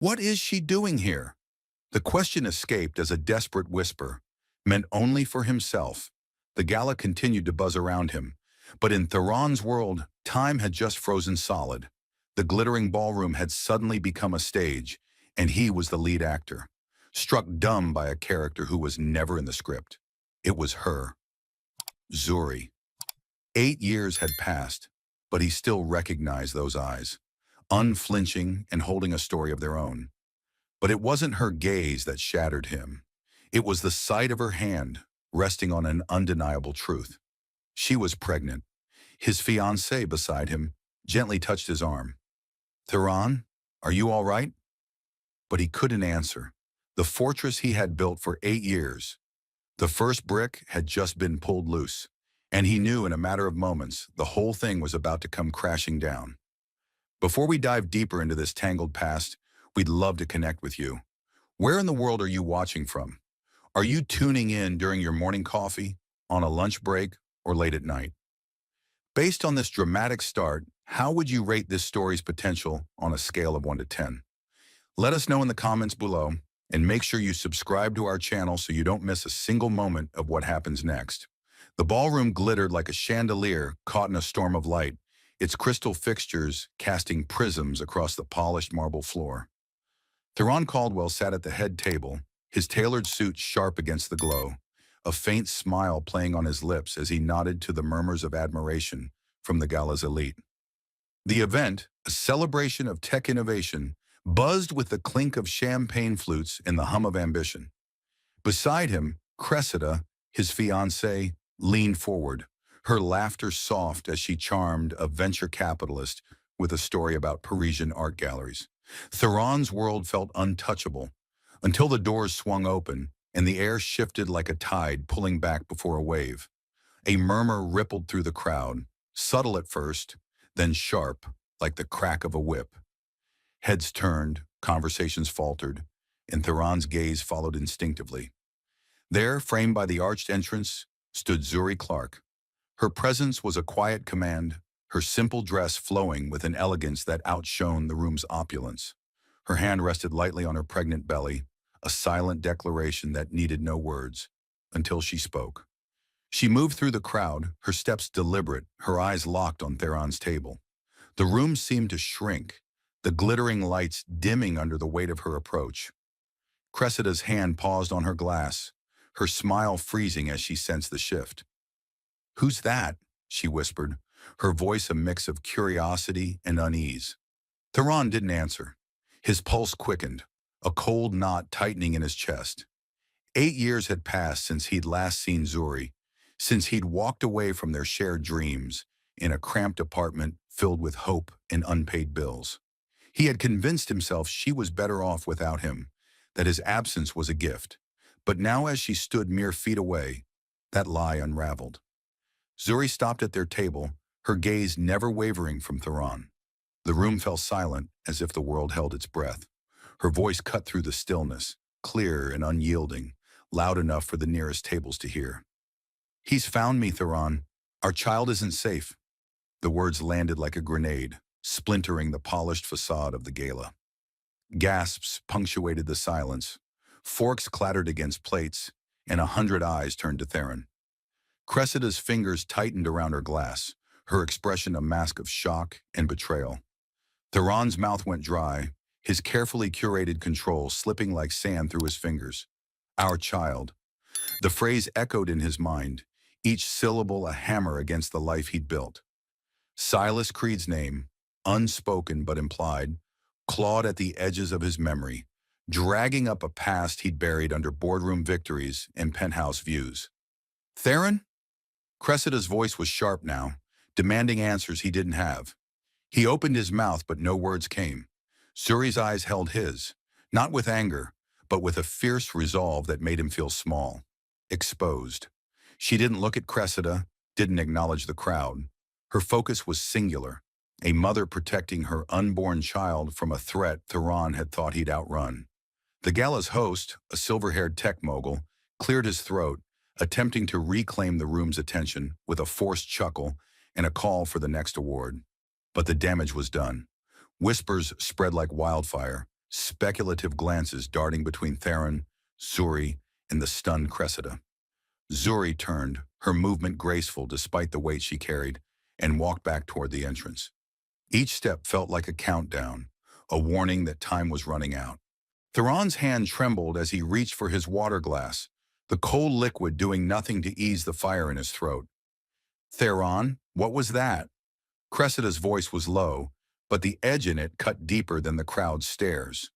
What is she doing here? The question escaped as a desperate whisper, meant only for himself. The gala continued to buzz around him, but in Theron's world, time had just frozen solid. The glittering ballroom had suddenly become a stage, and he was the lead actor, struck dumb by a character who was never in the script. It was her, Zuri. 8 years had passed, but he still recognized those eyes, unflinching and holding a story of their own. But it wasn't her gaze that shattered him. It was the sight of her hand resting on an undeniable truth. She was pregnant. His fiancée beside him gently touched his arm. "Theron, are you all right?" But he couldn't answer. The fortress he had built for 8 years, the first brick had just been pulled loose, and he knew in a matter of moments the whole thing was about to come crashing down. Before we dive deeper into this tangled past, we'd love to connect with you. Where in the world are you watching from? Are you tuning in during your morning coffee, on a lunch break, or late at night? Based on this dramatic start, how would you rate this story's potential on a scale of 1 to 10? Let us know in the comments below, and make sure you subscribe to our channel so you don't miss a single moment of what happens next. The ballroom glittered like a chandelier caught in a storm of light, its crystal fixtures casting prisms across the polished marble floor. Theron Caldwell sat at the head table, his tailored suit sharp against the glow, a faint smile playing on his lips as he nodded to the murmurs of admiration from the gala's elite. The event, a celebration of tech innovation, buzzed with the clink of champagne flutes and the hum of ambition. Beside him, Cressida, his fiancée, leaned forward, her laughter soft as she charmed a venture capitalist with a story about Parisian art galleries. Theron's world felt untouchable until the doors swung open and the air shifted like a tide pulling back before a wave. A murmur rippled through the crowd, subtle at first, then sharp, like the crack of a whip. Heads turned, conversations faltered, and Theron's gaze followed instinctively. There, framed by the arched entrance, stood Zuri Clark. Her presence was a quiet command, her simple dress flowing with an elegance that outshone the room's opulence. Her hand rested lightly on her pregnant belly, a silent declaration that needed no words, until she spoke. She moved through the crowd, her steps deliberate, her eyes locked on Theron's table. The room seemed to shrink, the glittering lights dimming under the weight of her approach. Cressida's hand paused on her glass, her smile freezing as she sensed the shift. "Who's that?" she whispered, her voice a mix of curiosity and unease. Theron didn't answer. His pulse quickened, a cold knot tightening in his chest. 8 years had passed since he'd last seen Zuri, since he'd walked away from their shared dreams in a cramped apartment filled with hope and unpaid bills. He had convinced himself she was better off without him, that his absence was a gift. But now as she stood mere feet away, that lie unraveled. Zuri stopped at their table, her gaze never wavering from Theron. The room fell silent, as if the world held its breath. Her voice cut through the stillness, clear and unyielding, loud enough for the nearest tables to hear. "He's found me, Theron. Our child isn't safe." The words landed like a grenade, splintering the polished facade of the gala. Gasps punctuated the silence. Forks clattered against plates, and 100 eyes turned to Theron. Cressida's fingers tightened around her glass, her expression a mask of shock and betrayal. Theron's mouth went dry, his carefully curated control slipping like sand through his fingers. "Our child." The phrase echoed in his mind, each syllable a hammer against the life he'd built. Silas Creed's name, unspoken but implied, clawed at the edges of his memory, dragging up a past he'd buried under boardroom victories and penthouse views. "Theron?" Cressida's voice was sharp now, demanding answers he didn't have. He opened his mouth, but no words came. Zuri's eyes held his, not with anger, but with a fierce resolve that made him feel small, exposed. She didn't look at Cressida, didn't acknowledge the crowd. Her focus was singular, a mother protecting her unborn child from a threat Theron had thought he'd outrun. The gala's host, a silver-haired tech mogul, cleared his throat, attempting to reclaim the room's attention with a forced chuckle and a call for the next award. But the damage was done. Whispers spread like wildfire, speculative glances darting between Theron, Zuri, and the stunned Cressida. Zuri turned, her movement graceful despite the weight she carried, and walked back toward the entrance. Each step felt like a countdown, a warning that time was running out. Theron's hand trembled as he reached for his water glass, the cold liquid doing nothing to ease the fire in his throat. Theron, what was that? Cressida's voice was low, but the edge in it cut deeper than the crowd's stares.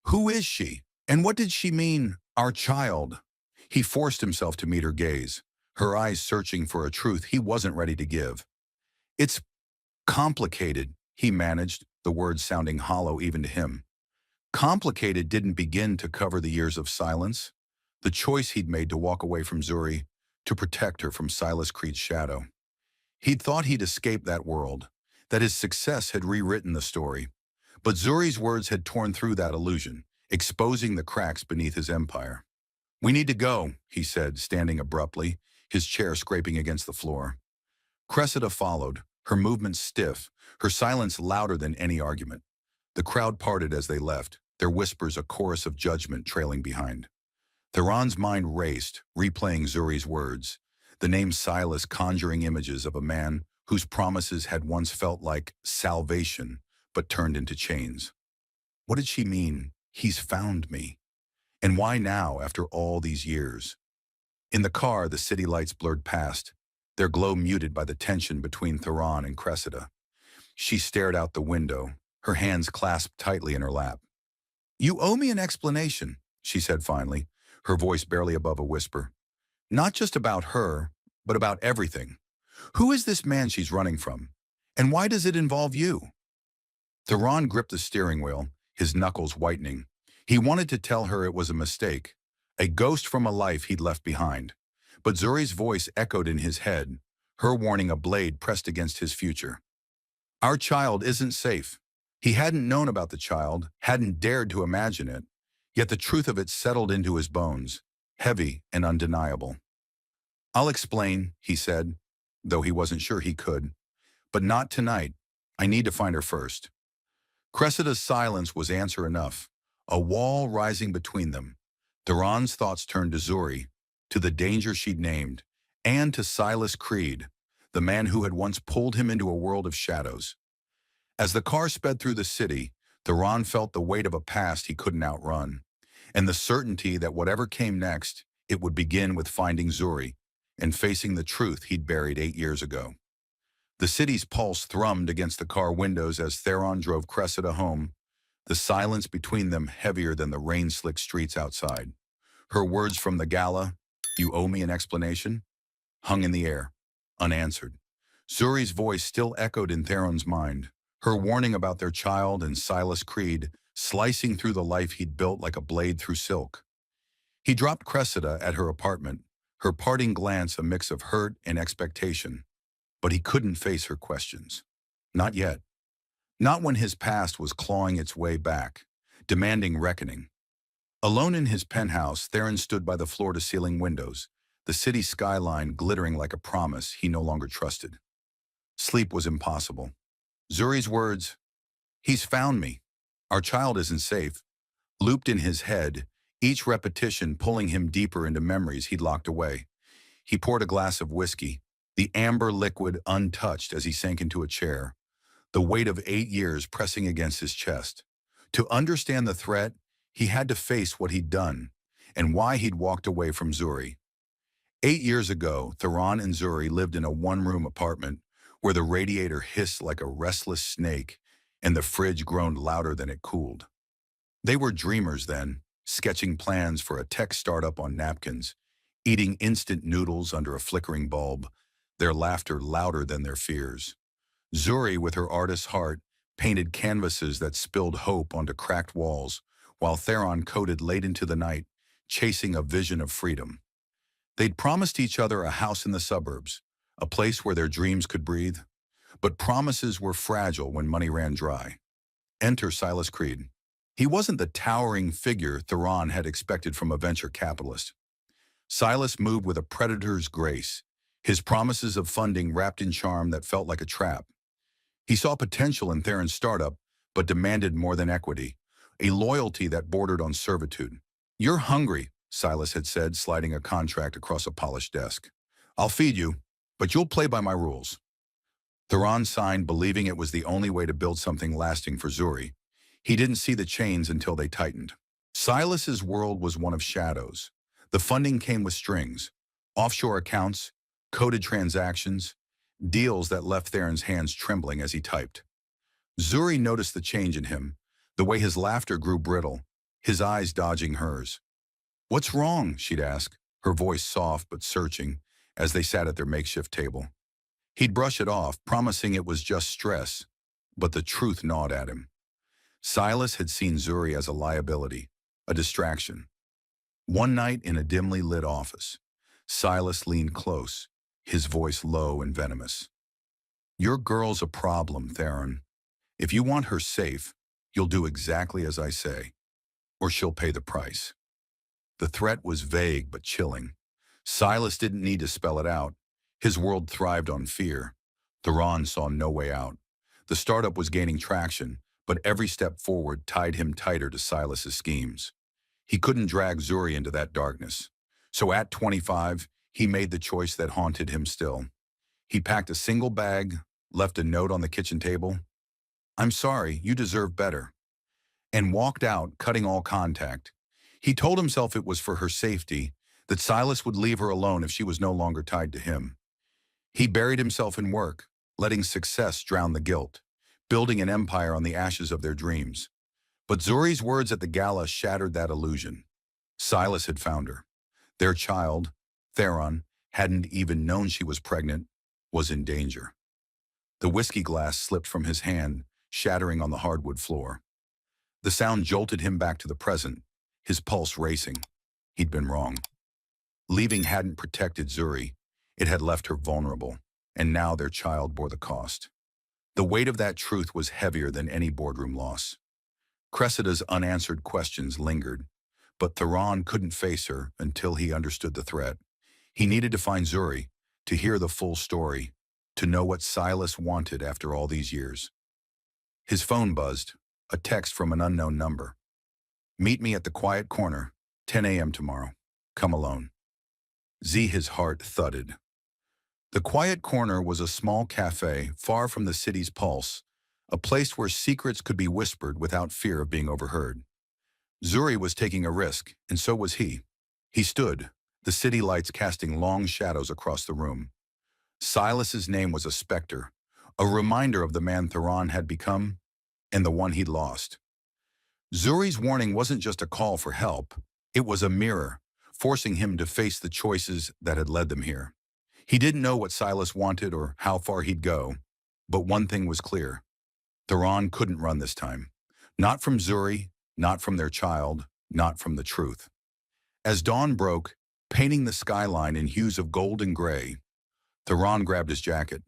Who is she? And what did she mean, our child? He forced himself to meet her gaze, her eyes searching for a truth he wasn't ready to give. It's complicated, he managed, the words sounding hollow even to him. Complicated didn't begin to cover the years of silence, the choice he'd made to walk away from Zuri, to protect her from Silas Creed's shadow. He'd thought he'd escaped that world, that his success had rewritten the story. But Zuri's words had torn through that illusion, exposing the cracks beneath his empire. We need to go, he said, standing abruptly, his chair scraping against the floor. Cressida followed, her movements stiff, her silence louder than any argument. The crowd parted as they left, their whispers a chorus of judgment trailing behind. Theron's mind raced, replaying Zuri's words, the name Silas conjuring images of a man whose promises had once felt like salvation, but turned into chains. What did she mean, he's found me? And why now, after all these years? In the car, the city lights blurred past, their glow muted by the tension between Theron and Cressida. She stared out the window, her hands clasped tightly in her lap. You owe me an explanation, she said finally, her voice barely above a whisper. Not just about her, but about everything. Who is this man she's running from? And why does it involve you? Theron gripped the steering wheel, his knuckles whitening. He wanted to tell her it was a mistake, a ghost from a life he'd left behind. But Zuri's voice echoed in his head, her warning a blade pressed against his future. Our child isn't safe. He hadn't known about the child, hadn't dared to imagine it, yet the truth of it settled into his bones, heavy and undeniable. I'll explain, he said, though he wasn't sure he could. But not tonight. I need to find her first. Cressida's silence was answer enough, a wall rising between them. Theron's thoughts turned to Zuri, to the danger she'd named, and to Silas Creed, the man who had once pulled him into a world of shadows. As the car sped through the city, Theron felt the weight of a past he couldn't outrun, and the certainty that whatever came next, it would begin with finding Zuri and facing the truth he'd buried 8 years ago. The city's pulse thrummed against the car windows as Theron drove Cressida home, the silence between them heavier than the rain-slicked streets outside. Her words from the gala, "You owe me an explanation," hung in the air, unanswered. Zuri's voice still echoed in Theron's mind, her warning about their child and Silas Creed slicing through the life he'd built like a blade through silk. He dropped Cressida at her apartment, her parting glance a mix of hurt and expectation. But he couldn't face her questions. Not yet. Not when his past was clawing its way back, demanding reckoning. Alone in his penthouse, Theron stood by the floor-to-ceiling windows, the city skyline glittering like a promise he no longer trusted. Sleep was impossible. Zuri's words, "He's found me. Our child isn't safe," looped in his head, each repetition pulling him deeper into memories he'd locked away. He poured a glass of whiskey, the amber liquid untouched as he sank into a chair, the weight of 8 years pressing against his chest. To understand the threat, he had to face what he'd done and why he'd walked away from Zuri. 8 years ago, Theron and Zuri lived in a one-room apartment where the radiator hissed like a restless snake and the fridge groaned louder than it cooled. They were dreamers then, sketching plans for a tech startup on napkins, eating instant noodles under a flickering bulb, their laughter louder than their fears. Zuri, with her artist's heart, painted canvases that spilled hope onto cracked walls, while Theron coded late into the night, chasing a vision of freedom. They'd promised each other a house in the suburbs, a place where their dreams could breathe. But promises were fragile when money ran dry. Enter Silas Creed. He wasn't the towering figure Theron had expected from a venture capitalist. Silas moved with a predator's grace, his promises of funding wrapped in charm that felt like a trap. He saw potential in Theron's startup, but demanded more than equity, a loyalty that bordered on servitude. "You're hungry," Silas had said, sliding a contract across a polished desk. "I'll feed you, but you'll play by my rules." Theron signed, believing it was the only way to build something lasting for Zuri. He didn't see the chains until they tightened. Silas's world was one of shadows. The funding came with strings, offshore accounts, coded transactions, deals that left Theron's hands trembling as he typed. Zuri noticed the change in him, the way his laughter grew brittle, his eyes dodging hers. "What's wrong?" she'd ask, her voice soft but searching, as they sat at their makeshift table. He'd brush it off, promising it was just stress, but the truth gnawed at him. Silas had seen Zuri as a liability, a distraction. One night in a dimly lit office, Silas leaned close, his voice low and venomous. "Your girl's a problem, Theron. If you want her safe, you'll do exactly as I say, or she'll pay the price." The threat was vague but chilling. Silas didn't need to spell it out. His world thrived on fear. Theron saw no way out. The startup was gaining traction, but every step forward tied him tighter to Silas's schemes. He couldn't drag Zuri into that darkness. So at 25, he made the choice that haunted him still. He packed a single bag, left a note on the kitchen table, "I'm sorry, you deserve better," and walked out, cutting all contact. He told himself it was for her safety, that Silas would leave her alone if she was no longer tied to him. He buried himself in work, letting success drown the guilt, building an empire on the ashes of their dreams. But Zuri's words at the gala shattered that illusion. Silas had found her. Their child, Theron, hadn't even known she was pregnant, was in danger. The whiskey glass slipped from his hand, shattering on the hardwood floor. The sound jolted him back to the present, his pulse racing. He'd been wrong. Leaving hadn't protected Zuri. It had left her vulnerable, and now their child bore the cost. The weight of that truth was heavier than any boardroom loss. Cressida's unanswered questions lingered, but Theron couldn't face her until he understood the threat. He needed to find Zuri, to hear the full story, to know what Silas wanted after all these years. His phone buzzed, a text from an unknown number. "Meet me at the quiet corner, 10 a.m. tomorrow. Come alone." His heart thudded. The quiet corner was a small cafe far from the city's pulse, a place where secrets could be whispered without fear of being overheard. Zuri was taking a risk, and so was he. He stood, the city lights casting long shadows across the room. Silas's name was a specter, a reminder of the man Theron had become and the one he'd lost. Zuri's warning wasn't just a call for help, it was a mirror, forcing him to face the choices that had led them here. He didn't know what Silas wanted or how far he'd go, but one thing was clear. Theron couldn't run this time. Not from Zuri, not from their child, not from the truth. As dawn broke, painting the skyline in hues of gold and gray, Theron grabbed his jacket.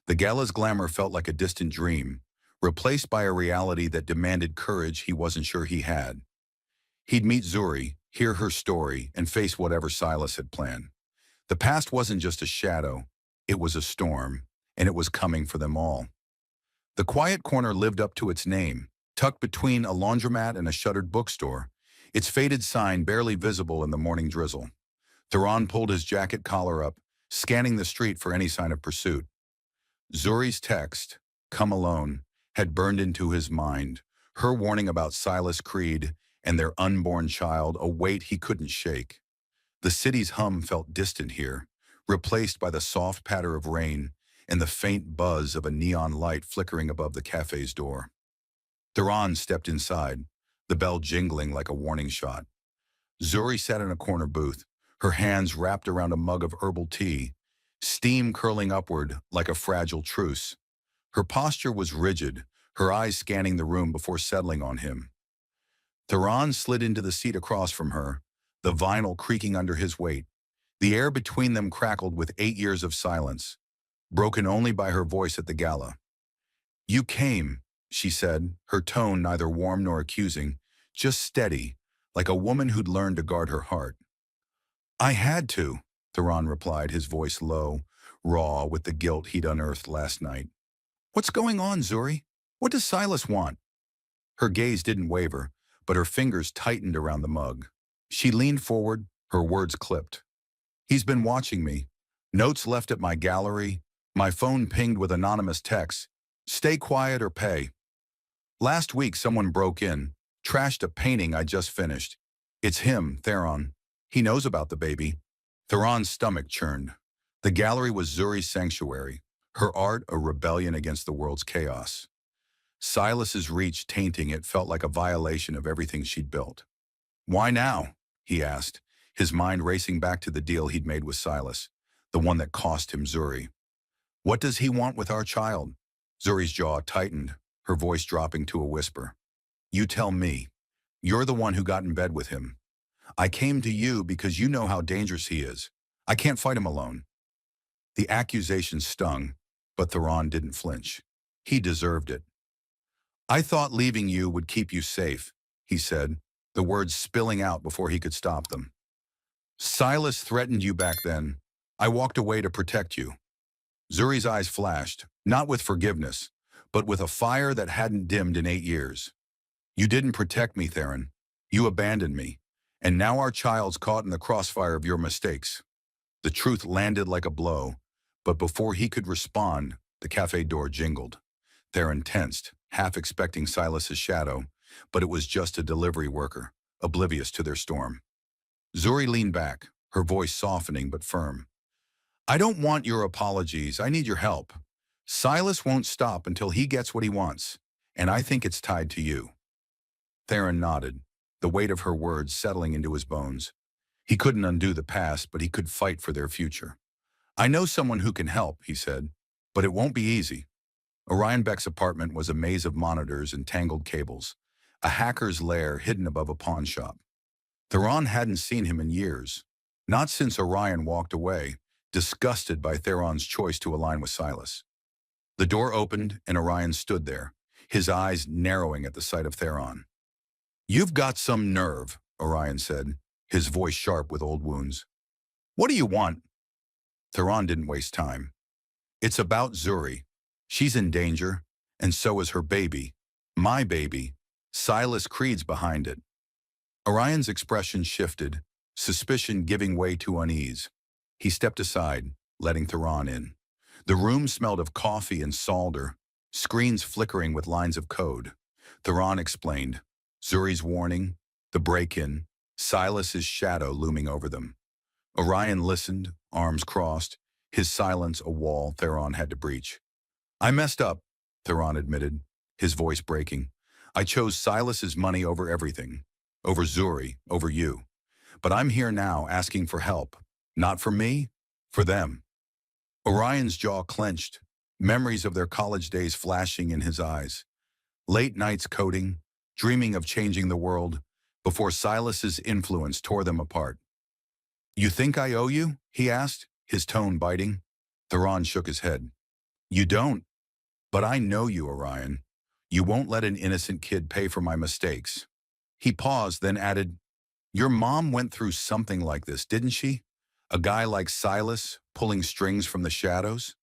The gala's glamour felt like a distant dream, replaced by a reality that demanded courage he wasn't sure he had. He'd meet Zuri, hear her story, and face whatever Silas had planned. The past wasn't just a shadow, it was a storm, and it was coming for them all. The quiet corner lived up to its name, tucked between a laundromat and a shuttered bookstore, its faded sign barely visible in the morning drizzle. Theron pulled his jacket collar up, scanning the street for any sign of pursuit. Zuri's text, "Come alone," had burned into his mind, her warning about Silas Creed and their unborn child, a weight he couldn't shake. The city's hum felt distant here, replaced by the soft patter of rain and the faint buzz of a neon light flickering above the cafe's door. Theron stepped inside, the bell jingling like a warning shot. Zuri sat in a corner booth, her hands wrapped around a mug of herbal tea, steam curling upward like a fragile truce. Her posture was rigid, her eyes scanning the room before settling on him. Theron slid into the seat across from her, the vinyl creaking under his weight. The air between them crackled with 8 years of silence, broken only by her voice at the gala. "You came," she said, her tone neither warm nor accusing, just steady, like a woman who'd learned to guard her heart. "I had to," Theron replied, his voice low, raw with the guilt he'd unearthed last night. "What's going on, Zuri? What does Silas want?" Her gaze didn't waver, but her fingers tightened around the mug. She leaned forward, her words clipped. He's been watching me. Notes left at my gallery. My phone pinged with anonymous texts. Stay quiet or pay. Last week someone broke in, trashed a painting I just finished. It's him, Theron. He knows about the baby. Theron's stomach churned. The gallery was Zuri's sanctuary, her art a rebellion against the world's chaos. Silas's reach tainting it felt like a violation of everything she'd built. Why now? He asked, his mind racing back to the deal he'd made with Silas, the one that cost him Zuri. What does he want with our child? Zuri's jaw tightened, her voice dropping to a whisper. You tell me. You're the one who got in bed with him. I came to you because you know how dangerous he is. I can't fight him alone. The accusation stung, but Theron didn't flinch. He deserved it. I thought leaving you would keep you safe, he said, the words spilling out before he could stop them. Silas threatened you back then. I walked away to protect you. Zuri's eyes flashed, not with forgiveness, but with a fire that hadn't dimmed in 8 years. You didn't protect me, Theron. You abandoned me. And now our child's caught in the crossfire of your mistakes. The truth landed like a blow, but before he could respond, the cafe door jingled. Theron tensed, half expecting Silas's shadow, but it was just a delivery worker, oblivious to their storm. Zuri leaned back, her voice softening but firm. I don't want your apologies, I need your help. Silas won't stop until he gets what he wants, and I think it's tied to you. Theron nodded, the weight of her words settling into his bones. He couldn't undo the past, but he could fight for their future. I know someone who can help, he said, but it won't be easy. Orion Beck's apartment was a maze of monitors and tangled cables, a hacker's lair hidden above a pawn shop. Theron hadn't seen him in years, not since Orion walked away, disgusted by Theron's choice to align with Silas. The door opened and Orion stood there, his eyes narrowing at the sight of Theron. You've got some nerve, Orion said, his voice sharp with old wounds. What do you want? Theron didn't waste time. It's about Zuri. She's in danger, and so is her baby. My baby. Silas Creed's behind it. Orion's expression shifted, suspicion giving way to unease. He stepped aside, letting Theron in. The room smelled of coffee and solder, screens flickering with lines of code. Theron explained. Zuri's warning, the break-in, Silas's shadow looming over them. Orion listened, arms crossed, his silence a wall Theron had to breach. I messed up, Theron admitted, his voice breaking. I chose Silas's money over everything, over Zuri, over you. But I'm here now asking for help, not for me, for them. Orion's jaw clenched, memories of their college days flashing in his eyes. Late nights coding, dreaming of changing the world, before Silas's influence tore them apart. You think I owe you? He asked, his tone biting. Theron shook his head. You don't. But I know you, Orion. You won't let an innocent kid pay for my mistakes. He paused, then added, Your mom went through something like this, didn't she? A guy like Silas, pulling strings from the shadows?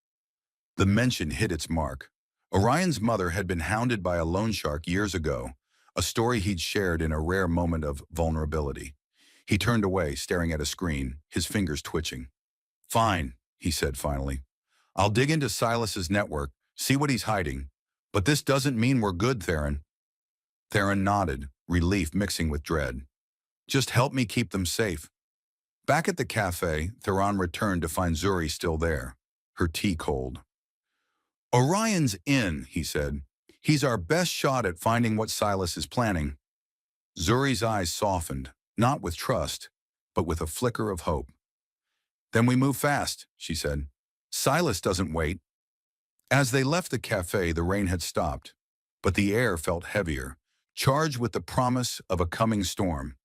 The mention hit its mark. Orion's mother had been hounded by a loan shark years ago, a story he'd shared in a rare moment of vulnerability. He turned away, staring at a screen, his fingers twitching. Fine, he said finally. I'll dig into Silas's network, see what he's hiding. But this doesn't mean we're good, Theron. Theron nodded, relief mixing with dread. Just help me keep them safe. Back at the cafe, Theron returned to find Zuri still there, her tea cold. Orion's in, he said. He's our best shot at finding what Silas is planning. Zuri's eyes softened, not with trust, but with a flicker of hope. Then we move fast, she said. Silas doesn't wait. As they left the cafe, the rain had stopped, but the air felt heavier, charged with the promise of a coming storm.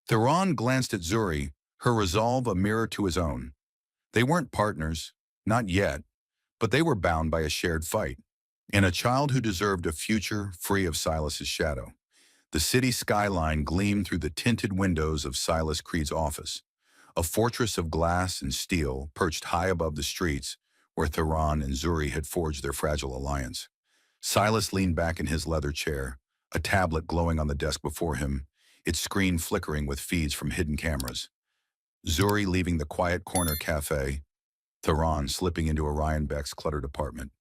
Theron glanced at Zuri, her resolve a mirror to his own. They weren't partners, not yet, but they were bound by a shared fight, and a child who deserved a future free of Silas's shadow. The city skyline gleamed through the tinted windows of Silas Creed's office, a fortress of glass and steel perched high above the streets where Theron and Zuri had forged their fragile alliance. Silas leaned back in his leather chair, a tablet glowing on the desk before him, its screen flickering with feeds from hidden cameras. Zuri leaving the quiet corner cafe, Theron slipping into Orion Beck's cluttered apartment.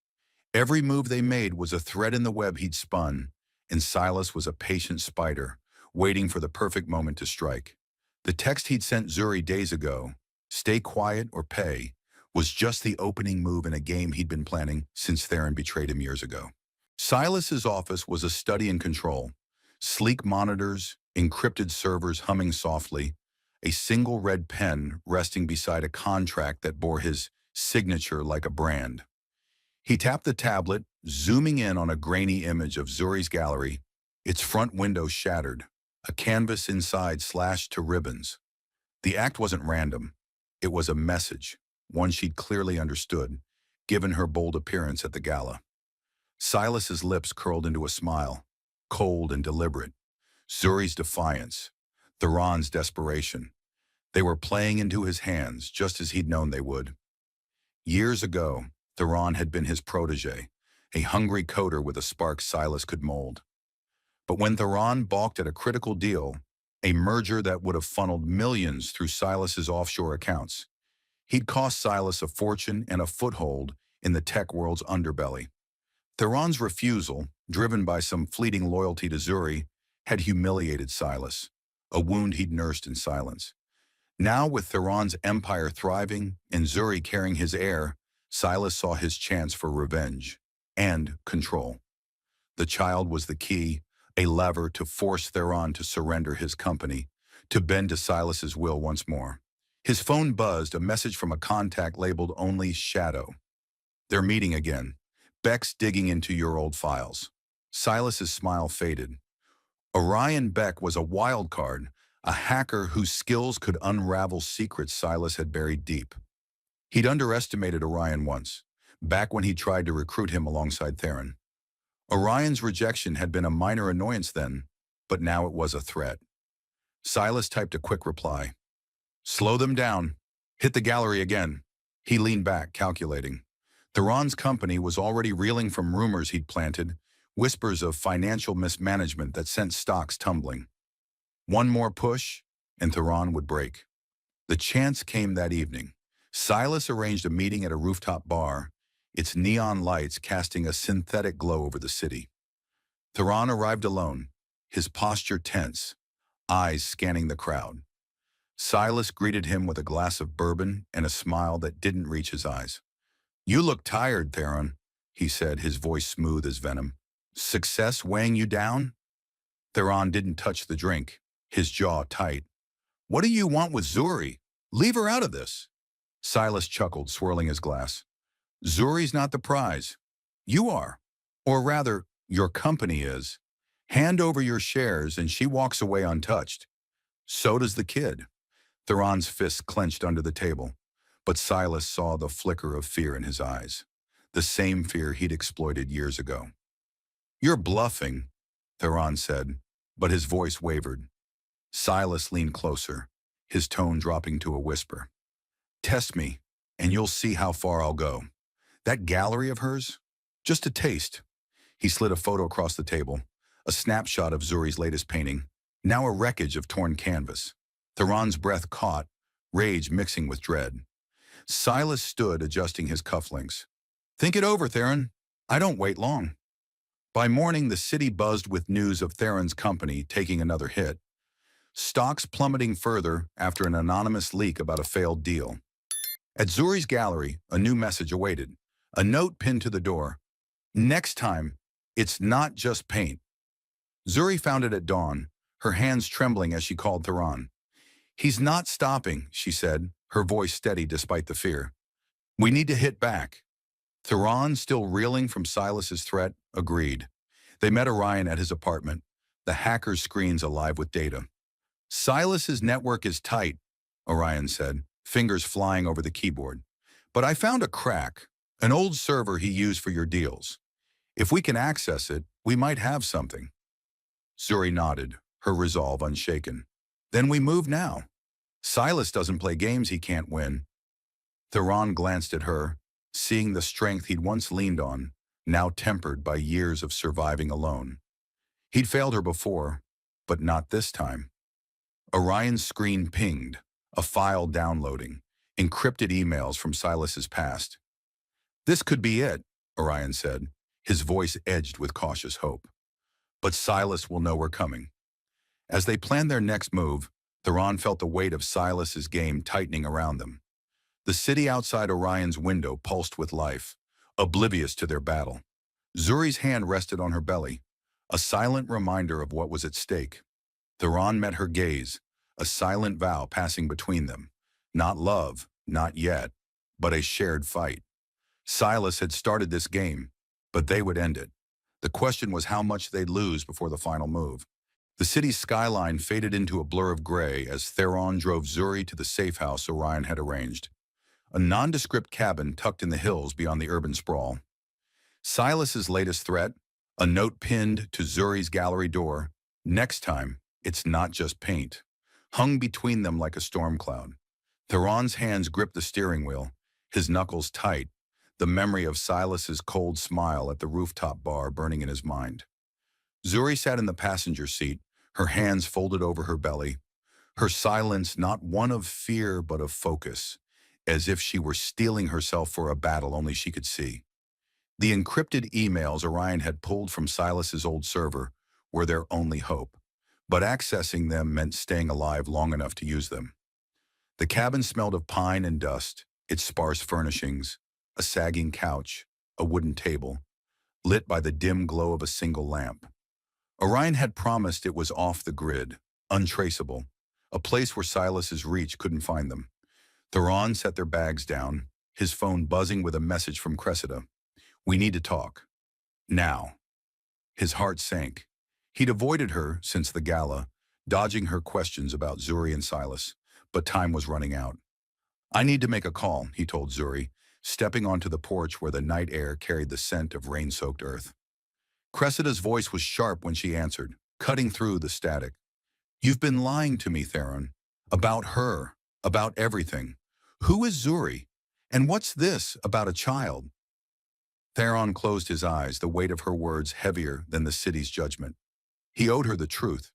Every move they made was a thread in the web he'd spun, and Silas was a patient spider, waiting for the perfect moment to strike. The text he'd sent Zuri days ago, "Stay quiet or pay," was just the opening move in a game he'd been planning since Theron betrayed him years ago. Silas's office was a study in control. Sleek monitors, encrypted servers humming softly, a single red pen resting beside a contract that bore his signature like a brand. He tapped the tablet, zooming in on a grainy image of Zuri's gallery, its front window shattered, a canvas inside slashed to ribbons. The act wasn't random. It was a message, one she'd clearly understood, given her bold appearance at the gala. Silas's lips curled into a smile, cold and deliberate. Zuri's defiance, Theron's desperation. They were playing into his hands, just as he'd known they would. Years ago, Theron had been his protege, a hungry coder with a spark Silas could mold. But when Theron balked at a critical deal, a merger that would have funneled millions through Silas's offshore accounts, he'd cost Silas a fortune and a foothold in the tech world's underbelly. Theron's refusal, driven by some fleeting loyalty to Zuri, had humiliated Silas, a wound he'd nursed in silence. Now, with Theron's empire thriving and Zuri carrying his heir, Silas saw his chance for revenge and control. The child was the key, a lever to force Theron to surrender his company, to bend to Silas's will once more. His phone buzzed, a message from a contact labeled only Shadow. "They're meeting again. Beck's digging into your old files." Silas's smile faded. Orion Beck was a wild card, a hacker whose skills could unravel secrets Silas had buried deep. He'd underestimated Orion once, back when he tried to recruit him alongside Theron. Orion's rejection had been a minor annoyance then, but now it was a threat. Silas typed a quick reply. "Slow them down. Hit the gallery again." He leaned back, calculating. Theron's company was already reeling from rumors he'd planted, whispers of financial mismanagement that sent stocks tumbling. One more push, and Theron would break. The chance came that evening. Silas arranged a meeting at a rooftop bar, its neon lights casting a synthetic glow over the city. Theron arrived alone, his posture tense, eyes scanning the crowd. Silas greeted him with a glass of bourbon and a smile that didn't reach his eyes. "You look tired, Theron," he said, his voice smooth as venom. "Success weighing you down?" Theron didn't touch the drink, his jaw tight. "What do you want with Zuri? Leave her out of this." Silas chuckled, swirling his glass. "Zuri's not the prize. You are. Or rather, your company is. Hand over your shares and she walks away untouched. So does the kid." Theron's fists clenched under the table, but Silas saw the flicker of fear in his eyes, the same fear he'd exploited years ago. "You're bluffing," Theron said, but his voice wavered. Silas leaned closer, his tone dropping to a whisper. "Test me, and you'll see how far I'll go. That gallery of hers? Just a taste." He slid a photo across the table, a snapshot of Zuri's latest painting, now a wreckage of torn canvas. Theron's breath caught, rage mixing with dread. Silas stood, adjusting his cufflinks. "Think it over, Theron. I don't wait long." By morning, the city buzzed with news of Theron's company taking another hit, stocks plummeting further after an anonymous leak about a failed deal. At Zuri's gallery, a new message awaited, a note pinned to the door. "Next time, it's not just paint." Zuri found it at dawn, her hands trembling as she called Theron. "He's not stopping," she said, her voice steady despite the fear. "We need to hit back." Theron, still reeling from Silas's threat, agreed. They met Orion at his apartment, the hacker's screens alive with data. "Silas's network is tight," Orion said, fingers flying over the keyboard. "But I found a crack, an old server he used for your deals. If we can access it, we might have something." Zuri nodded, her resolve unshaken. "Then we move now. Silas doesn't play games he can't win." Theron glanced at her, seeing the strength he'd once leaned on, now tempered by years of surviving alone. He'd failed her before, but not this time. Orion's screen pinged, a file downloading, encrypted emails from Silas's past. This could be it, Orion said, his voice edged with cautious hope. But Silas will know we're coming. As they planned their next move, Theron felt the weight of Silas's game tightening around them. The city outside Orion's window pulsed with life, oblivious to their battle. Zuri's hand rested on her belly, a silent reminder of what was at stake. Theron met her gaze, a silent vow passing between them. Not love, not yet, but a shared fight. Silas had started this game, but they would end it. The question was how much they'd lose before the final move. The city's skyline faded into a blur of gray as Theron drove Zuri to the safe house Orion had arranged. A nondescript cabin tucked in the hills beyond the urban sprawl. Silas's latest threat, a note pinned to Zuri's gallery door, "Next time, it's not just paint," hung between them like a storm cloud. Theron's hands gripped the steering wheel, his knuckles tight, the memory of Silas's cold smile at the rooftop bar burning in his mind. Zuri sat in the passenger seat, her hands folded over her belly, her silence not one of fear but of focus, as if she were steeling herself for a battle only she could see. The encrypted emails Orion had pulled from Silas's old server were their only hope, but accessing them meant staying alive long enough to use them. The cabin smelled of pine and dust, its sparse furnishings, a sagging couch, a wooden table, lit by the dim glow of a single lamp. Orion had promised it was off the grid, untraceable, a place where Silas's reach couldn't find them. Theron set their bags down, his phone buzzing with a message from Cressida. "We need to talk. Now." His heart sank. He'd avoided her since the gala, dodging her questions about Zuri and Silas, but time was running out. "I need to make a call," he told Zuri, stepping onto the porch where the night air carried the scent of rain-soaked earth. Cressida's voice was sharp when she answered, cutting through the static. "You've been lying to me, Theron. About her. About everything. Who is Zuri? And what's this about a child?" Theron closed his eyes, the weight of her words heavier than the city's judgment. He owed her the truth,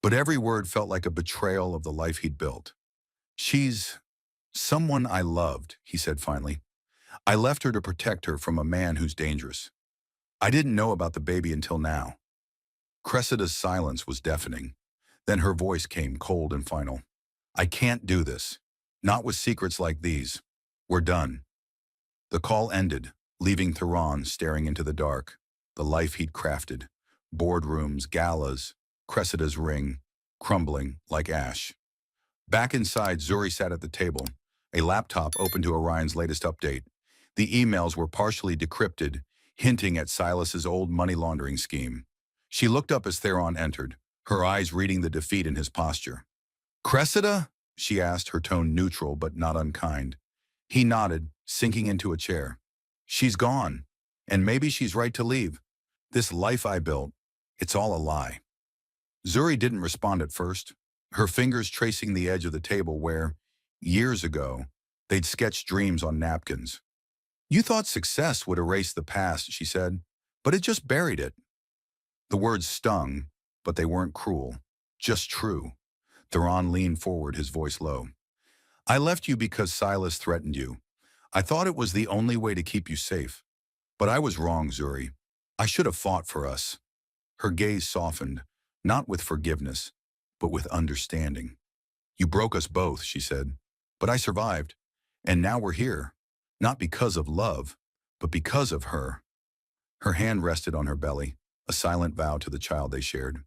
but every word felt like a betrayal of the life he'd built. "She's someone I loved," he said finally. "I left her to protect her from a man who's dangerous. I didn't know about the baby until now." Cressida's silence was deafening. Then her voice came cold and final. "I can't do this. Not with secrets like these. We're done." The call ended, leaving Theron staring into the dark, the life he'd crafted. Boardrooms, galas, Cressida's ring, crumbling like ash. Back inside, Zuri sat at the table, a laptop open to Orion's latest update. The emails were partially decrypted, hinting at Silas's old money laundering scheme. She looked up as Theron entered, her eyes reading the defeat in his posture. "Cressida?" she asked, her tone neutral but not unkind. He nodded, sinking into a chair. "She's gone, and maybe she's right to leave. This life I built, it's all a lie." Zuri didn't respond at first, her fingers tracing the edge of the table where, years ago, they'd sketched dreams on napkins. "You thought success would erase the past," she said, "but it just buried it." The words stung, but they weren't cruel, just true. Theron leaned forward, his voice low. "I left you because Silas threatened you. I thought it was the only way to keep you safe. But I was wrong, Zuri. I should have fought for us." Her gaze softened, not with forgiveness, but with understanding. "You broke us both," she said, "but I survived. And now we're here, not because of love, but because of her." Her hand rested on her belly, a silent vow to the child they shared.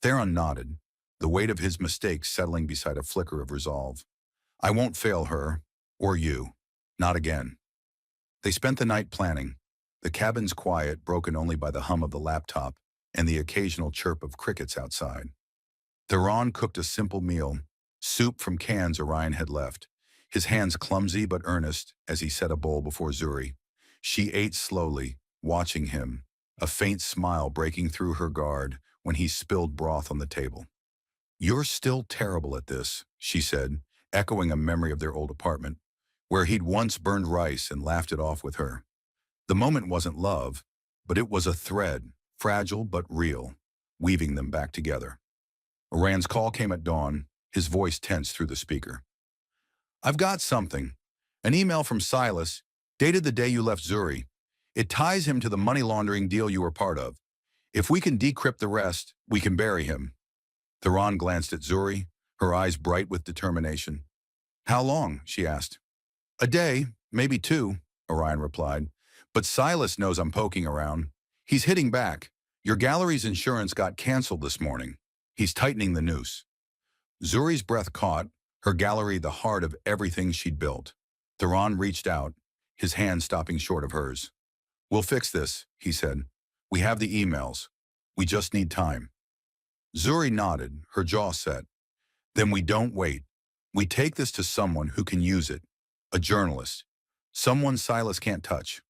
Theron nodded, the weight of his mistakes settling beside a flicker of resolve. "I won't fail her, or you. Not again." They spent the night planning, the cabin's quiet broken only by the hum of the laptop and the occasional chirp of crickets outside. Theron cooked a simple meal, soup from cans Orion had left, his hands clumsy but earnest as he set a bowl before Zuri. She ate slowly, watching him, a faint smile breaking through her guard when he spilled broth on the table. "You're still terrible at this," she said, echoing a memory of their old apartment, where he'd once burned rice and laughed it off with her. The moment wasn't love, but it was a thread, fragile but real. weaving them back together. Orian's call came at dawn, his voice tense through the speaker. I've got something. An email from Silas, dated the day you left Zuri. It ties him to the money laundering deal you were part of. If we can decrypt the rest, we can bury him. Theron glanced at Zuri, her eyes bright with determination. How long? She asked. A day, maybe two, Orion replied. But Silas knows I'm poking around. He's hitting back. Your gallery's insurance got canceled this morning. He's tightening the noose. Zuri's breath caught, her gallery the heart of everything she'd built. Theron reached out, his hand stopping short of hers. We'll fix this, he said. We have the emails. We just need time. Zuri nodded, her jaw set. Then we don't wait. We take this to someone who can use it. A journalist. Someone Silas can't touch.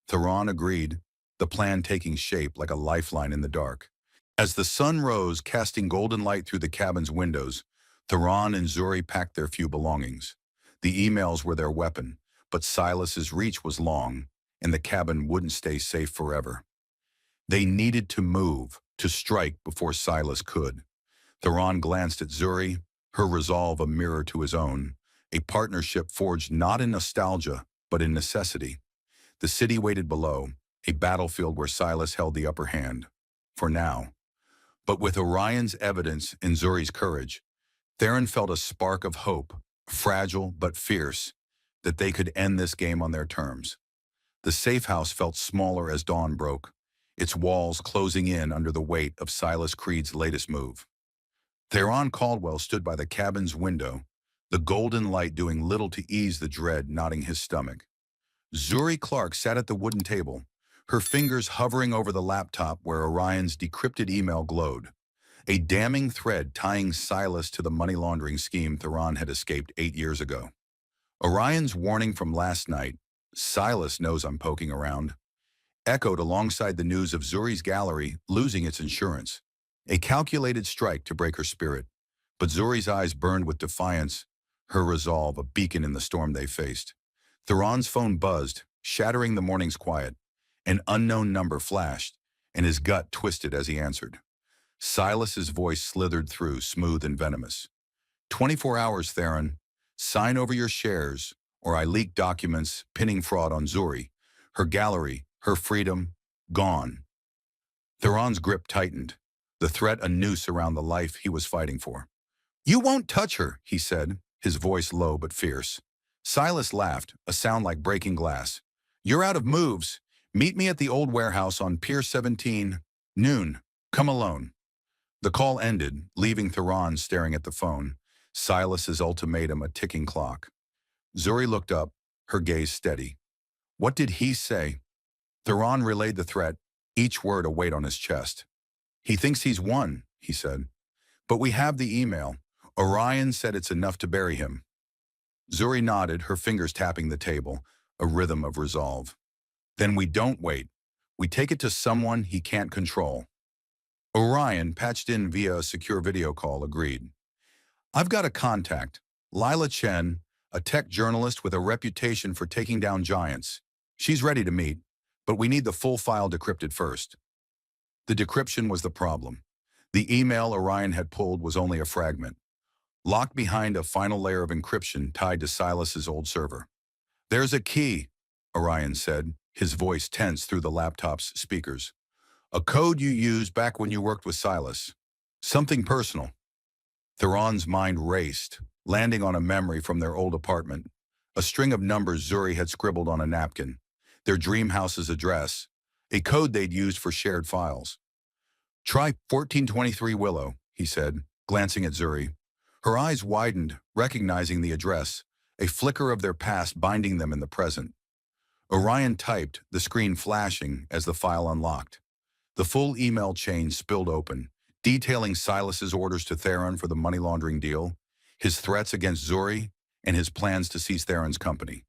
Theron agreed, the plan taking shape like a lifeline in the dark. As the sun rose, casting golden light through the cabin's windows, Theron and Zuri packed their few belongings. The emails were their weapon, but Silas's reach was long, and the cabin wouldn't stay safe forever. They needed to move, to strike before Silas could. Theron glanced at Zuri, her resolve a mirror to his own, a partnership forged not in nostalgia, but in necessity. The city waited below, a battlefield where Silas held the upper hand. For now. But with Orion's evidence and Zuri's courage, Theron felt a spark of hope, fragile but fierce, that they could end this game on their terms. The safe house felt smaller as dawn broke, its walls closing in under the weight of Silas Creed's latest move. Theron Caldwell stood by the cabin's window, the golden light doing little to ease the dread knotting his stomach. Zuri Clark sat at the wooden table, her fingers hovering over the laptop where Orion's decrypted email glowed, a damning thread tying Silas to the money laundering scheme Theron had escaped 8 years ago. Orion's warning from last night, Silas knows I'm poking around, echoed alongside the news of Zuri's gallery losing its insurance, a calculated strike to break her spirit. But Zuri's eyes burned with defiance, her resolve a beacon in the storm they faced. Theron's phone buzzed, shattering the morning's quiet. An unknown number flashed, and his gut twisted as he answered. Silas's voice slithered through, smooth and venomous. 24 hours, Theron. Sign over your shares, or I leak documents pinning fraud on Zuri. Her gallery, her freedom, gone. Theron's grip tightened, the threat a noose around the life he was fighting for. You won't touch her, he said, his voice low but fierce. Silas laughed, a sound like breaking glass. You're out of moves. Meet me at the old warehouse on Pier 17, noon. Come alone. The call ended, leaving Theron staring at the phone, Silas's ultimatum a ticking clock. Zuri looked up, her gaze steady. What did he say? Theron relayed the threat, each word a weight on his chest. He thinks he's won, he said. But we have the email. Orion said it's enough to bury him. Zuri nodded, her fingers tapping the table, a rhythm of resolve. Then we don't wait. We take it to someone he can't control. Orion, patched in via a secure video call, agreed. I've got a contact, Lila Chen, a tech journalist with a reputation for taking down giants. She's ready to meet, but we need the full file decrypted first. The decryption was the problem. The email Orion had pulled was only a fragment, locked behind a final layer of encryption tied to Silas's old server. There's a key, Orion said, his voice tense through the laptop's speakers. A code you used back when you worked with Silas. Something personal. Theron's mind raced, landing on a memory from their old apartment, a string of numbers Zuri had scribbled on a napkin, their dream house's address, a code they'd used for shared files. Try 1423 Willow, he said, glancing at Zuri. Her eyes widened, recognizing the address, a flicker of their past binding them in the present. Orion typed, the screen flashing as the file unlocked. The full email chain spilled open, detailing Silas's orders to Theron for the money laundering deal, his threats against Zuri, and his plans to seize Theron's company.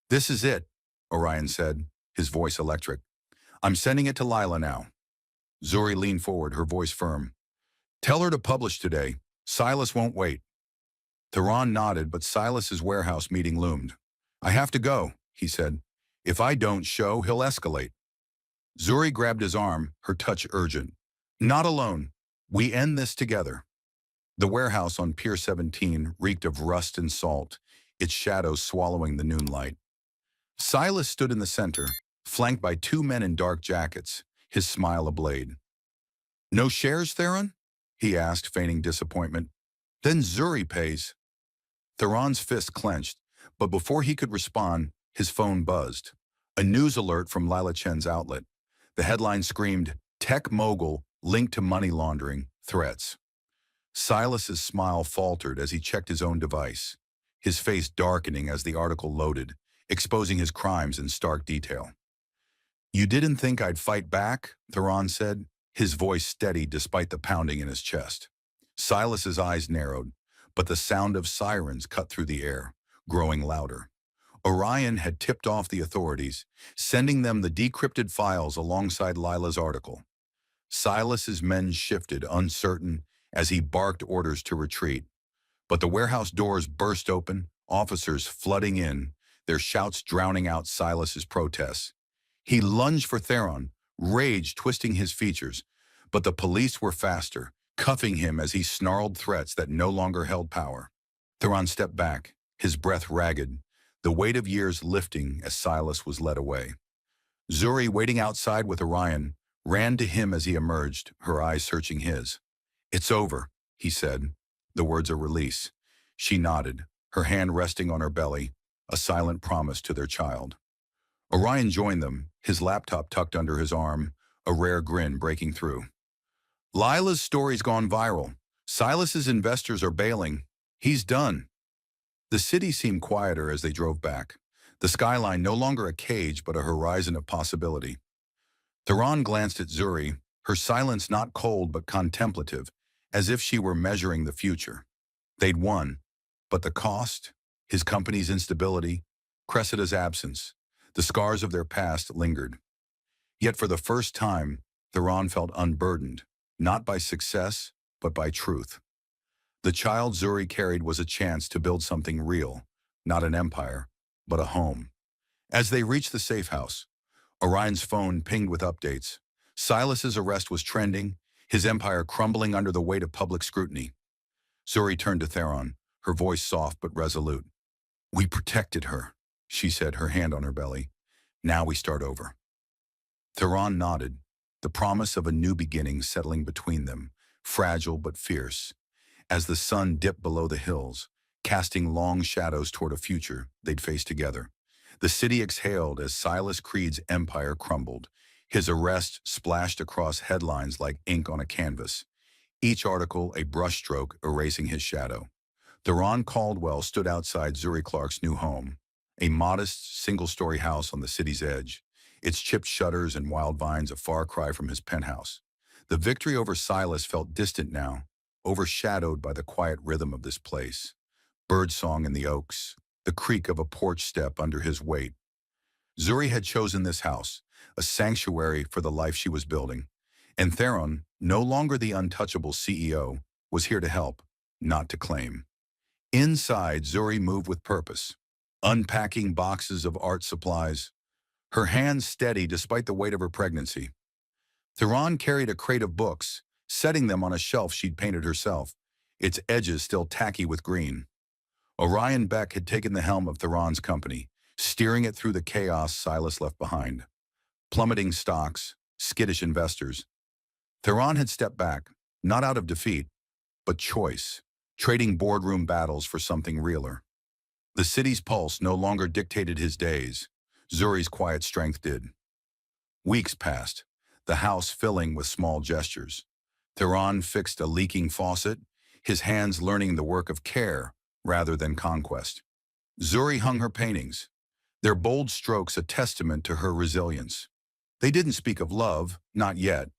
This is it, Orion said, his voice electric. I'm sending it to Lila now. Zuri leaned forward, her voice firm. Tell her to publish today. Silas won't wait. Theron nodded, but Silas's warehouse meeting loomed. I have to go, he said. If I don't show, he'll escalate. Zuri grabbed his arm, her touch urgent. Not alone. We end this together. The warehouse on Pier 17 reeked of rust and salt, its shadows swallowing the noon light. Silas stood in the center, flanked by two men in dark jackets, his smile ablade. "No shares, Theron?" he asked, feigning disappointment. "Then Zuri pays." Theron's fist clenched, but before he could respond, his phone buzzed. A news alert from Lila Chen's outlet. The headline screamed, "Tech mogul linked to money laundering, threats." Silas's smile faltered as he checked his own device, his face darkening as the article loaded, exposing his crimes in stark detail. "You didn't think I'd fight back?" Theron said, his voice steady despite the pounding in his chest. Silas's eyes narrowed, but the sound of sirens cut through the air, growing louder. Orion had tipped off the authorities, sending them the decrypted files alongside Lila's article. Silas's men shifted, uncertain, as he barked orders to retreat. But the warehouse doors burst open, officers flooding in, their shouts drowning out Silas's protests. He lunged for Theron, rage twisting his features, but the police were faster, cuffing him as he snarled threats that no longer held power. Theron stepped back, his breath ragged, the weight of years lifting as Silas was led away. Zuri, waiting outside with Orion, ran to him as he emerged, her eyes searching his. "It's over," he said, the words of release. She nodded, her hand resting on her belly, a silent promise to their child. Orion joined them, his laptop tucked under his arm, a rare grin breaking through. "Lila's story's gone viral. Silas's investors are bailing. He's done." The city seemed quieter as they drove back, the skyline no longer a cage but a horizon of possibility. Theron glanced at Zuri, her silence not cold but contemplative, as if she were measuring the future. They'd won, but the cost, his company's instability, Cressida's absence, the scars of their past lingered. Yet for the first time, Theron felt unburdened, not by success, but by truth. The child Zuri carried was a chance to build something real, not an empire, but a home. As they reached the safe house, Orion's phone pinged with updates. Silas's arrest was trending, his empire crumbling under the weight of public scrutiny. Zuri turned to Theron, her voice soft but resolute. "We protected her," she said, her hand on her belly. "Now we start over." Theron nodded, the promise of a new beginning settling between them, fragile but fierce. As the sun dipped below the hills, casting long shadows toward a future they'd face together, the city exhaled as Silas Creed's empire crumbled. His arrest splashed across headlines like ink on a canvas, each article a brushstroke erasing his shadow. Theron Caldwell stood outside Zuri Clark's new home, a modest, single-story house on the city's edge, its chipped shutters and wild vines a far cry from his penthouse. The victory over Silas felt distant now, overshadowed by the quiet rhythm of this place. Birdsong in the oaks, the creak of a porch step under his weight. Zuri had chosen this house, a sanctuary for the life she was building. And Theron, no longer the untouchable CEO, was here to help, not to claim. Inside, Zuri moved with purpose, unpacking boxes of art supplies, her hands steady despite the weight of her pregnancy. Theron carried a crate of books, setting them on a shelf she'd painted herself, its edges still tacky with green. Orion Beck had taken the helm of Theron's company, steering it through the chaos Silas left behind. Plummeting stocks, skittish investors. Theron had stepped back, not out of defeat, but choice, trading boardroom battles for something realer. The city's pulse no longer dictated his days. Zuri's quiet strength did. Weeks passed, the house filling with small gestures. Theron fixed a leaking faucet, his hands learning the work of care rather than conquest. Zuri hung her paintings, their bold strokes a testament to her resilience. They didn't speak of love, not yet,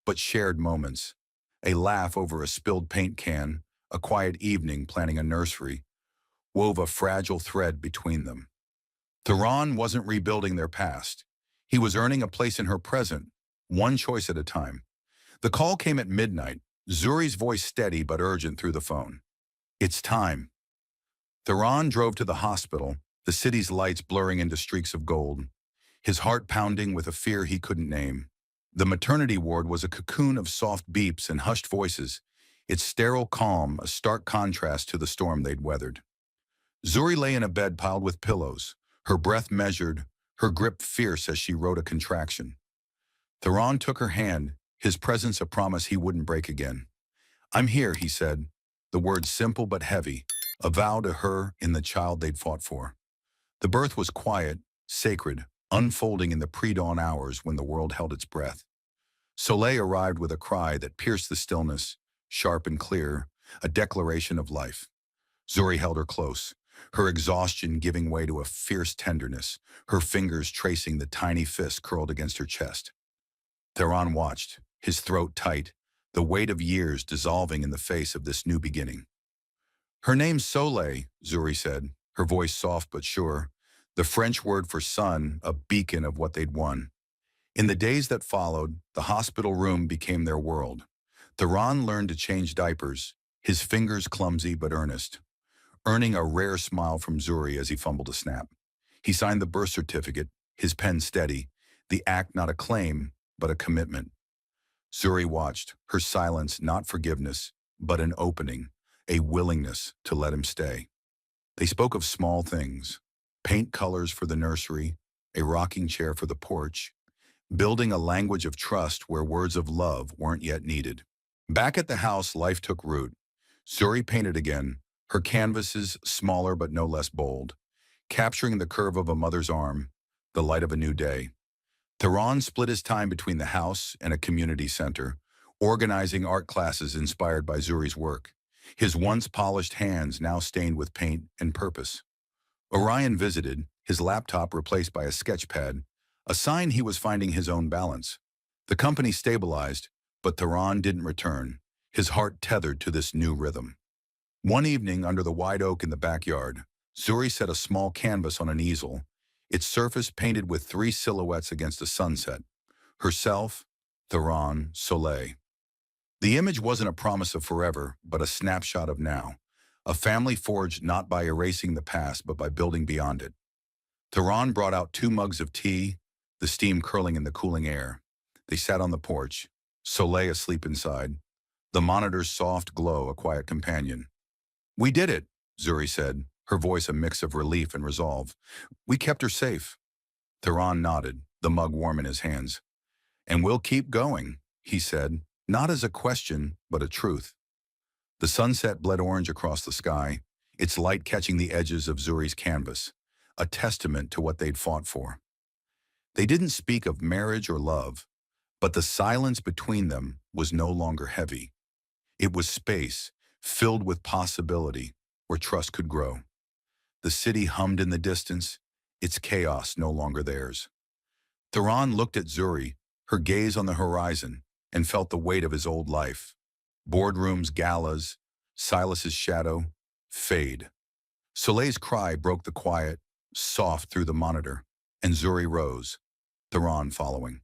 but shared moments. A laugh over a spilled paint can, a quiet evening planning a nursery, wove a fragile thread between them. Theron wasn't rebuilding their past. He was earning a place in her present, one choice at a time. The call came at midnight, Zuri's voice steady but urgent through the phone. "It's time." Theron drove to the hospital, the city's lights blurring into streaks of gold, his heart pounding with a fear he couldn't name. The maternity ward was a cocoon of soft beeps and hushed voices, its sterile calm a stark contrast to the storm they'd weathered. Zuri lay in a bed piled with pillows, her breath measured, her grip fierce as she wrote a contraction. Theron took her hand, his presence a promise he wouldn't break again. "I'm here," he said, the words simple but heavy, a vow to her in the child they'd fought for. The birth was quiet, sacred, unfolding in the pre-dawn hours when the world held its breath. Soleil arrived with a cry that pierced the stillness, sharp and clear, a declaration of life. Zuri held her close, her exhaustion giving way to a fierce tenderness, her fingers tracing the tiny fist curled against her chest. Theron watched, his throat tight, the weight of years dissolving in the face of this new beginning. "Her name's Soleil," Zuri said, her voice soft but sure, the French word for sun, a beacon of what they'd won. In the days that followed, the hospital room became their world. Theron learned to change diapers, his fingers clumsy but earnest, earning a rare smile from Zuri as he fumbled a snap. He signed the birth certificate, his pen steady, the act not a claim, but a commitment. Zuri watched, her silence not forgiveness, but an opening, a willingness to let him stay. They spoke of small things, paint colors for the nursery, a rocking chair for the porch, building a language of trust where words of love weren't yet needed. Back at the house, life took root. Zuri painted again, her canvases smaller but no less bold, capturing the curve of a mother's arm, the light of a new day. Theron split his time between the house and a community center, organizing art classes inspired by Zuri's work, his once polished hands now stained with paint and purpose. Orion visited, his laptop replaced by a sketch pad, a sign he was finding his own balance. The company stabilized, but Theron didn't return, his heart tethered to this new rhythm. One evening under the wide oak in the backyard, Zuri set a small canvas on an easel, its surface painted with three silhouettes against a sunset: herself, Theron, Soleil. The image wasn't a promise of forever, but a snapshot of now, a family forged not by erasing the past, but by building beyond it. Theron brought out 2 mugs of tea, the steam curling in the cooling air. They sat on the porch, Soleil asleep inside, the monitor's soft glow a quiet companion. "We did it," Zuri said, her voice a mix of relief and resolve. "We kept her safe." Theron nodded, the mug warm in his hands. "And we'll keep going," he said, not as a question, but a truth. The sunset bled orange across the sky, its light catching the edges of Zuri's canvas, a testament to what they'd fought for. They didn't speak of marriage or love, but the silence between them was no longer heavy. It was space, filled with possibility, where trust could grow. The city hummed in the distance, its chaos no longer theirs. Theron looked at Zuri, her gaze on the horizon, and felt the weight of his old life. Boardrooms, galas, Silas's shadow, fade. Soleil's cry broke the quiet, soft through the monitor, and Zuri rose, Theron following.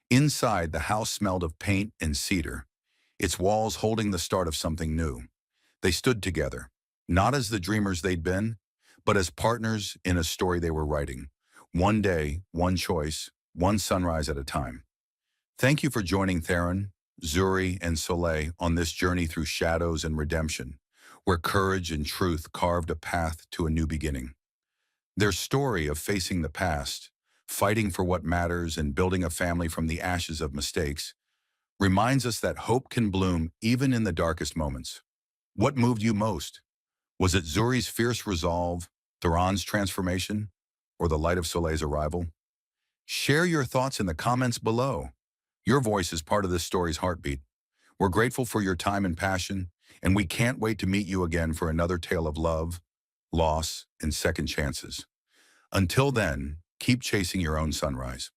Inside, the house smelled of paint and cedar, its walls holding the start of something new. They stood together, not as the dreamers they'd been, but as partners in a story they were writing. One day, one choice, one sunrise at a time. Thank you for joining Theron, Zuri, and Soleil on this journey through shadows and redemption, where courage and truth carved a path to a new beginning. Their story of facing the past, fighting for what matters, and building a family from the ashes of mistakes reminds us that hope can bloom even in the darkest moments. What moved you most? Was it Zuri's fierce resolve, Theron's transformation, or the light of Soleil's arrival? Share your thoughts in the comments below. Your voice is part of this story's heartbeat. We're grateful for your time and passion, and we can't wait to meet you again for another tale of love, loss, and second chances. Until then, keep chasing your own sunrise.